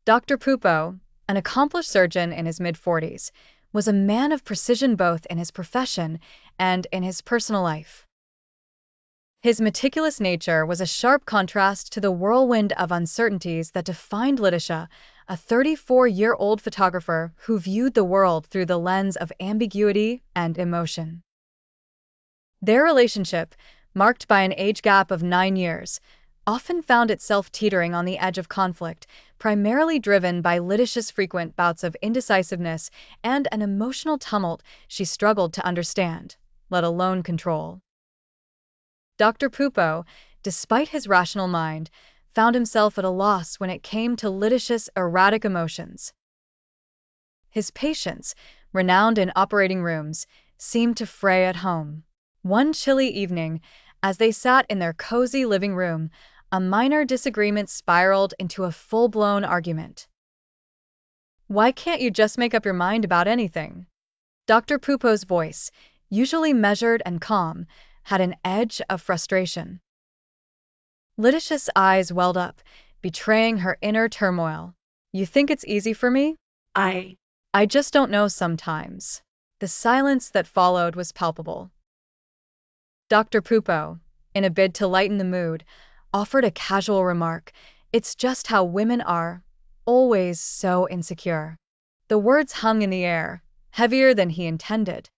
Dr. Pupo, an accomplished surgeon in his mid-40s, was a man of precision both in his profession and in his personal life. His meticulous nature was a sharp contrast to the whirlwind of uncertainties that defined Letícia, a 34-year-old photographer who viewed the world through the lens of ambiguity and emotion. Their relationship, marked by an age gap of 9 years, often found itself teetering on the edge of conflict, primarily driven by Leticia's frequent bouts of indecisiveness and an emotional tumult she struggled to understand, let alone control. Dr. Pupo, despite his rational mind, found himself at a loss when it came to Leticia's erratic emotions. His patience, renowned in operating rooms, seemed to fray at home. One chilly evening, as they sat in their cozy living room, a minor disagreement spiraled into a full-blown argument. "Why can't you just make up your mind about anything?" Dr. Pupo's voice, usually measured and calm, had an edge of frustration. Leticia's eyes welled up, betraying her inner turmoil. "You think it's easy for me? I just don't know sometimes." The silence that followed was palpable. Dr. Pupo, in a bid to lighten the mood, offered a casual remark. "It's just how women are, always so insecure." The words hung in the air, heavier than he intended.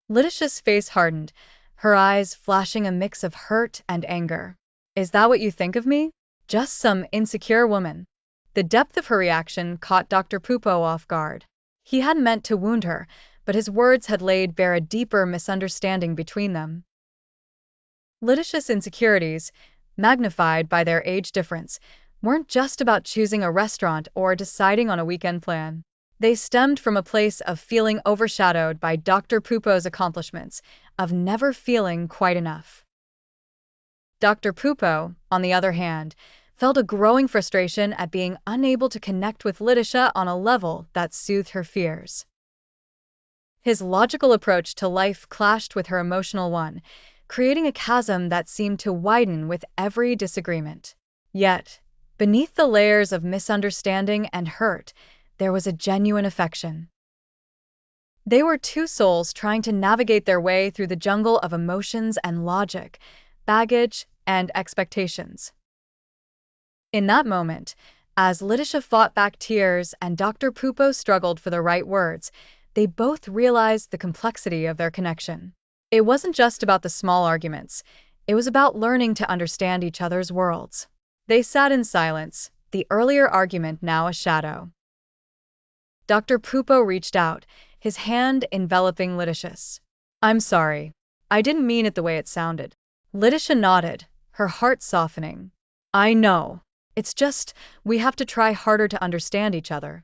Leticia's face hardened, her eyes flashing a mix of hurt and anger. "Is that what you think of me? Just some insecure woman?" The depth of her reaction caught Dr. Pupo off guard. He hadn't meant to wound her, but his words had laid bare a deeper misunderstanding between them. Leticia's insecurities, magnified by their age difference, weren't just about choosing a restaurant or deciding on a weekend plan. They stemmed from a place of feeling overshadowed by Dr. Pupo's accomplishments, of never feeling quite enough. Dr. Pupo, on the other hand, felt a growing frustration at being unable to connect with Letícia on a level that soothed her fears. His logical approach to life clashed with her emotional one, creating a chasm that seemed to widen with every disagreement. Yet, beneath the layers of misunderstanding and hurt, there was a genuine affection. They were two souls trying to navigate their way through the jungle of emotions and logic, baggage and expectations. In that moment, as Letícia fought back tears and Dr. Pupo struggled for the right words, they both realized the complexity of their connection. It wasn't just about the small arguments, it was about learning to understand each other's worlds. They sat in silence, the earlier argument now a shadow. Dr. Pupo reached out, his hand enveloping Leticia's. "I'm sorry. I didn't mean it the way it sounded." Letícia nodded, her heart softening. "I know. It's just, we have to try harder to understand each other."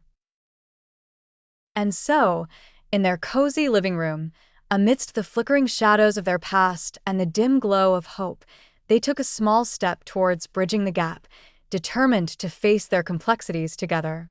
And so, in their cozy living room, amidst the flickering shadows of their past and the dim glow of hope, they took a small step towards bridging the gap, determined to face their complexities together.